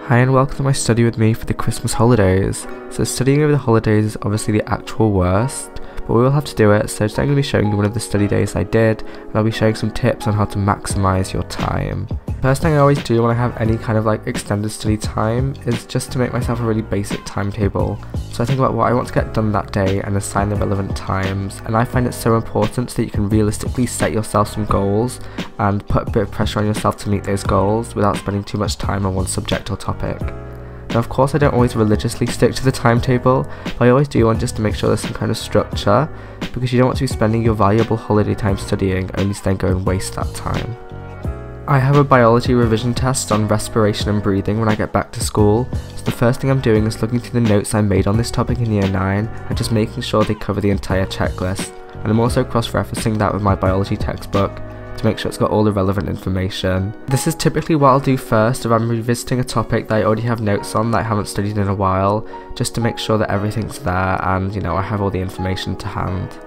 Hi and welcome to my study with me for the Christmas holidays. So studying over the holidays is obviously the actual worst, but we will have to do it. So today I'm going to be showing you one of the study days I did, and I'll be sharing some tips on how to maximise your time. First thing I always do when I have any kind of extended study time is just to make myself a really basic timetable. So I think about what I want to get done that day and assign the relevant times, and I find it so important so that you can realistically set yourself some goals and put a bit of pressure on yourself to meet those goals without spending too much time on one subject or topic. Now of course I don't always religiously stick to the timetable, but I always do one just to make sure there's some kind of structure, because you don't want to be spending your valuable holiday time studying only to then go and waste that time. I have a biology revision test on respiration and breathing when I get back to school, so the first thing I'm doing is looking through the notes I made on this topic in year 9 and just making sure they cover the entire checklist, and I'm also cross-referencing that with my biology textbook to make sure it's got all the relevant information. This is typically what I'll do first if I'm revisiting a topic that I already have notes on that I haven't studied in a while, just to make sure that everything's there and I have all the information to hand.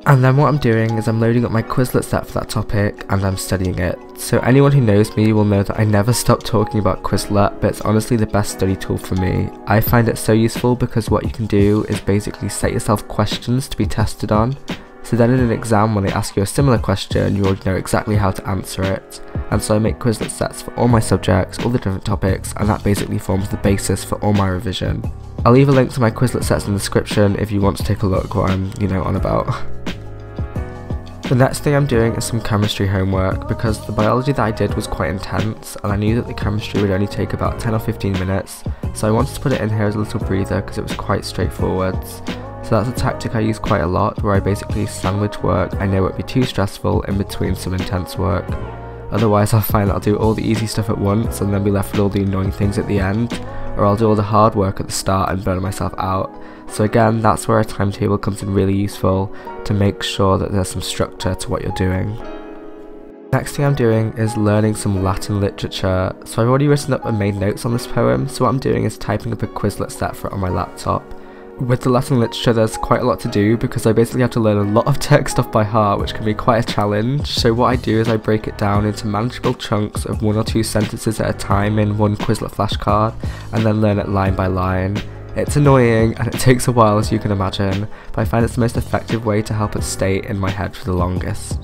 And then what I'm doing is I'm loading up my Quizlet set for that topic and I'm studying it. So anyone who knows me will know that I never stop talking about Quizlet, but it's honestly the best study tool for me. I find it so useful because what you can do is basically set yourself questions to be tested on. So then in an exam when they ask you a similar question, you already know exactly how to answer it. And so I make Quizlet sets for all my subjects, all the different topics, and that basically forms the basis for all my revision. I'll leave a link to my Quizlet sets in the description if you want to take a look what I'm, on about. The next thing I'm doing is some chemistry homework, because the biology that I did was quite intense and I knew that the chemistry would only take about 10 or 15 minutes, so I wanted to put it in here as a little breather because it was quite straightforward. So that's a tactic I use quite a lot, where I basically sandwich work I know won't be too stressful in between some intense work. Otherwise I'll find that I'll do all the easy stuff at once and then be left with all the annoying things at the end, or I'll do all the hard work at the start and burn myself out. So again, that's where a timetable comes in really useful, to make sure that there's some structure to what you're doing. Next thing I'm doing is learning some Latin literature. So I've already written up and made notes on this poem, so what I'm doing is typing up a Quizlet set for it on my laptop. With the Latin literature there's quite a lot to do, because I basically have to learn a lot of text off by heart, which can be quite a challenge. So what I do is I break it down into manageable chunks of 1 or 2 sentences at a time in one Quizlet flashcard, and then learn it line by line. It's annoying and it takes a while, as you can imagine, but I find it's the most effective way to help it stay in my head for the longest.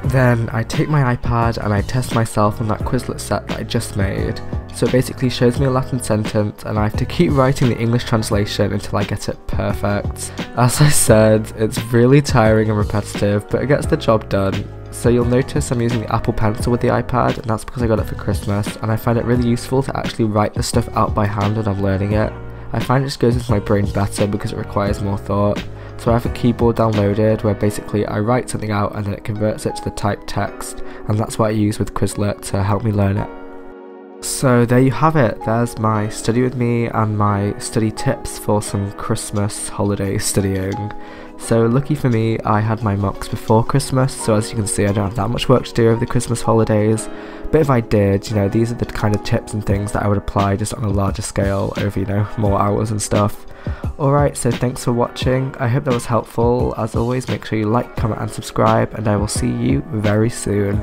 Then I take my iPad and I test myself on that Quizlet set that I just made. So it basically shows me a Latin sentence and I have to keep writing the English translation until I get it perfect. As I said, it's really tiring and repetitive, but it gets the job done. So you'll notice I'm using the Apple Pencil with the iPad, and that's because I got it for Christmas, and I find it really useful to actually write the stuff out by hand when I'm learning it. I find it just goes into my brain better because it requires more thought. So I have a keyboard downloaded where basically I write something out and then it converts it to the typed text, and that's what I use with Quizlet to help me learn it. So there you have it, there's my study with me and my study tips for some Christmas holiday studying. So lucky for me, I had my mocks before Christmas, so as you can see I don't have that much work to do over the Christmas holidays, but if I did, these are the kind of tips and things that I would apply just on a larger scale over, more hours and stuff. Alright, so thanks for watching, I hope that was helpful. As always, make sure you like, comment and subscribe, and I will see you very soon.